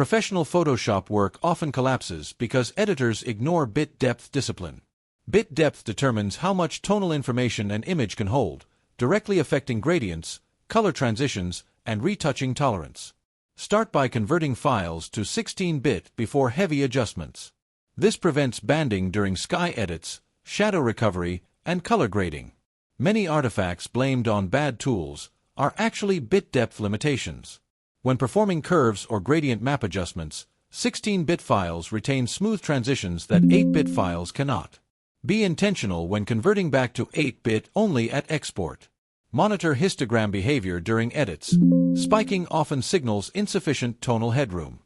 Professional Photoshop work often collapses because editors ignore bit depth discipline. Bit depth determines how much tonal information an image can hold, directly affecting gradients, color transitions, and retouching tolerance. Start by converting files to 16-bit before heavy adjustments. This prevents banding during sky edits, shadow recovery, and color grading. Many artifacts blamed on bad tools are actually bit depth limitations. When performing curves or gradient map adjustments, 16-bit files retain smooth transitions that 8-bit files cannot. Be intentional when converting back to 8-bit only at export. Monitor histogram behavior during edits. Spiking often signals insufficient tonal headroom.